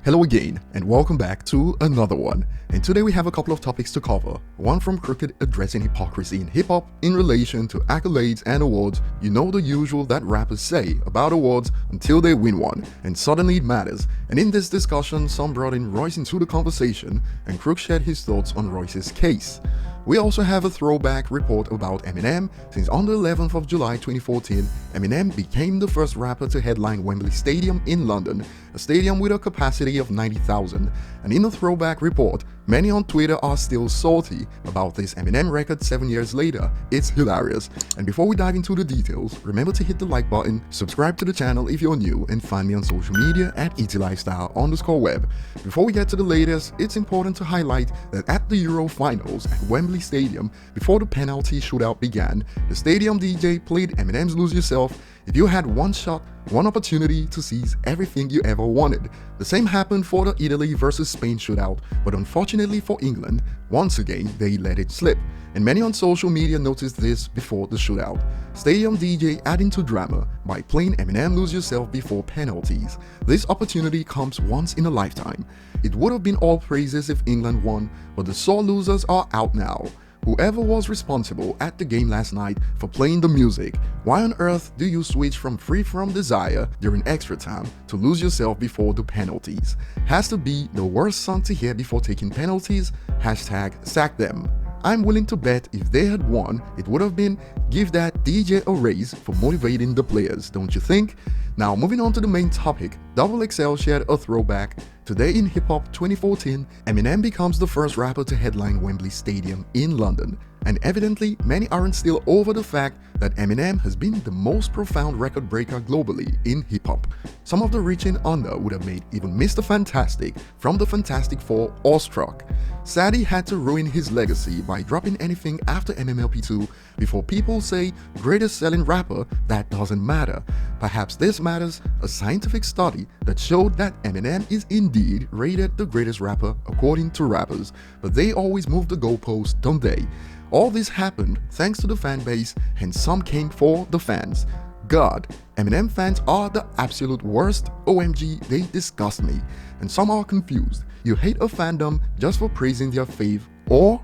Hello again, and welcome back to another one. And today we have a couple of topics to cover. One from Crook addressing hypocrisy in hip-hop in relation to accolades and awards. You know the usual that rappers say about awards until they win one, and suddenly it matters. And in this discussion, some brought in Royce into the conversation, and Crook shared his thoughts on Royce's case. We also have a throwback report about Eminem, since on the 11th of July 2014, Eminem became the first rapper to headline Wembley Stadium in London, a stadium with a capacity of 90,000. And in the throwback report, many on Twitter are still salty about this Eminem record 7 years later. It's hilarious. And before we dive into the details, remember to hit the like button, subscribe to the channel if you're new, and find me on social media at ETLifestyle_web. Before we get to the latest, it's important to highlight that at the Euro Finals at Wembley Stadium, before the penalty shootout began, the stadium DJ played Eminem's Lose Yourself. If you had one shot, one opportunity to seize everything you ever wanted. The same happened for the Italy versus Spain shootout, but unfortunately for England, once again they let it slip. And many on social media noticed this before the shootout. Stadium DJ adding to drama by playing Eminem Lose Yourself before penalties. This opportunity comes once in a lifetime. It would have been all praises if England won, but the sore losers are out now. Whoever was responsible at the game last night for playing the music, why on earth do you switch from Free From Desire during extra time to Lose Yourself before the penalties? Has to be the worst song to hear before taking penalties, #sack them. I'm willing to bet if they had won, it would have been give that DJ a raise for motivating the players, don't you think? Now moving on to the main topic, XXL shared a throwback. Today in Hip Hop 2014, Eminem becomes the first rapper to headline Wembley Stadium in London. And evidently, many aren't still over the fact that Eminem has been the most profound record breaker globally in hip-hop. Some of the rich and under would have made even Mr. Fantastic from the Fantastic Four awestruck. Sad he had to ruin his legacy by dropping anything after MMLP2 before people say greatest selling rapper, that doesn't matter. Perhaps this matters, a scientific study that showed that Eminem is indeed rated the greatest rapper according to rappers, but they always move the goalpost, don't they? All this happened thanks to the fan base, and some came for the fans. God, Eminem fans are the absolute worst. OMG, they disgust me. And some are confused. You hate a fandom just for praising their fave, or?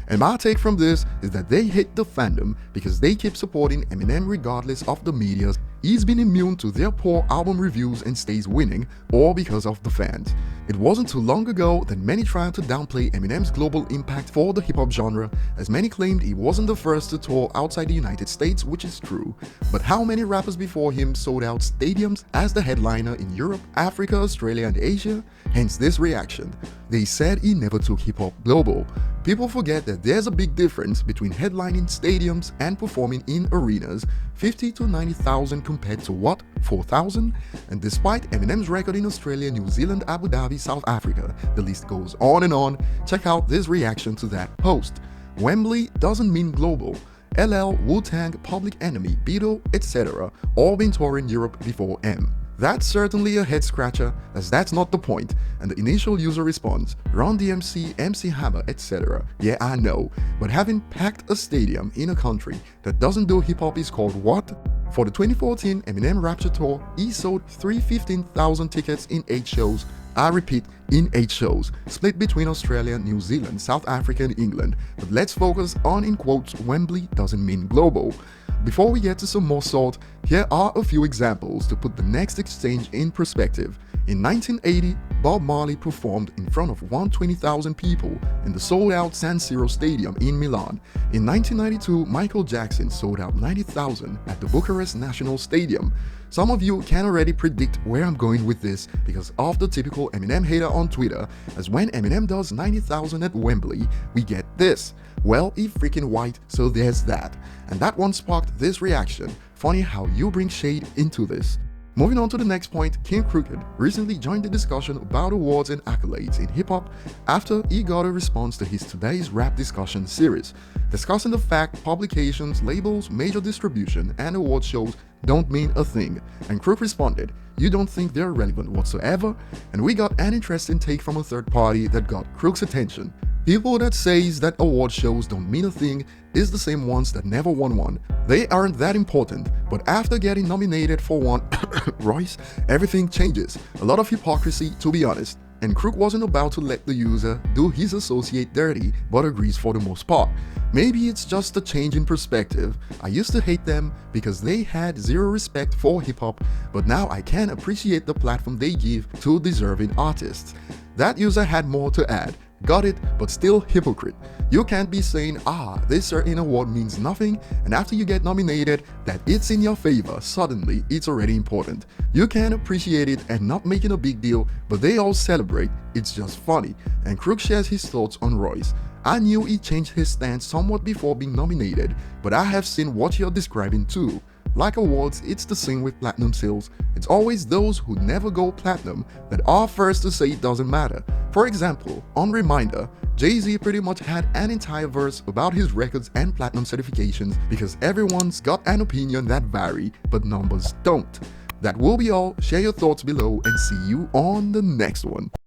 And my take from this is that they hate the fandom because they keep supporting Eminem regardless of the media's. He's been immune to their poor album reviews and stays winning, or because of the fans. It wasn't too long ago that many tried to downplay Eminem's global impact for the hip-hop genre, as many claimed he wasn't the first to tour outside the United States, which is true. But how many rappers before him sold out stadiums as the headliner in Europe, Africa, Australia, and Asia? Hence this reaction. They said he never took hip-hop global. People forget that there's a big difference between headlining stadiums and performing in arenas, 50 to 90,000 compared to what, 4,000? And despite Eminem's record in Australia, New Zealand, Abu Dhabi, South Africa, the list goes on and on. Check out this reaction to that post. Wembley doesn't mean global. LL, Wu-Tang, Public Enemy, Beatle, etc. all been touring Europe before M. That's certainly a head-scratcher, as that's not the point. And the initial user response, Run DMC, MC Hammer, etc. Yeah, I know, but having packed a stadium in a country that doesn't do hip-hop is called what? For the 2014 Eminem Rapture Tour, he sold 315,000 tickets in 8 shows. I repeat, in 8 shows, split between Australia, New Zealand, South Africa, and England. But let's focus on, in quotes, Wembley doesn't mean global. Before we get to some more salt, here are a few examples to put the next exchange in perspective. In 1980, Bob Marley performed in front of 120,000 people in the sold-out San Siro Stadium in Milan. In 1992, Michael Jackson sold out 90,000 at the Bucharest National Stadium. Some of you can already predict where I'm going with this because of the typical Eminem hater on Twitter, as when Eminem does 90,000 at Wembley, we get this. Well, he freaking white, so there's that. And that one sparked this reaction. Funny how you bring shade into this. Moving on to the next point, King Crooked recently joined the discussion about awards and accolades in hip-hop after he got a response to his Today's Rap Discussion series, discussing the fact publications, labels, major distribution, and award shows don't mean a thing. And Crook responded, "You don't think they're relevant whatsoever?" And we got an interesting take from a third party that got Crook's attention. People that says that award shows don't mean a thing is the same ones that never won one. They aren't that important, but after getting nominated for one, Royce, everything changes. A lot of hypocrisy, to be honest. and Crook wasn't about to let the user do his associate dirty, but agrees for the most part. Maybe it's just a change in perspective. I used to hate them because they had zero respect for hip-hop, but now I can appreciate the platform they give to deserving artists. That user had more to add. Got it, but still hypocrite. You can't be saying, this certain award means nothing, and after you get nominated, that it's in your favor, suddenly it's already important. You can appreciate it and not making a big deal, but they all celebrate. It's just funny. And Crook shares his thoughts on Royce. I knew he changed his stance somewhat before being nominated, but I have seen what you're describing too. Like awards, it's the same with platinum sales. It's always those who never go platinum that are first to say it doesn't matter. For example, on Reminder, Jay-Z pretty much had an entire verse about his records and platinum certifications because everyone's got an opinion that vary, but numbers don't. That will be all. Share your thoughts below and see you on the next one.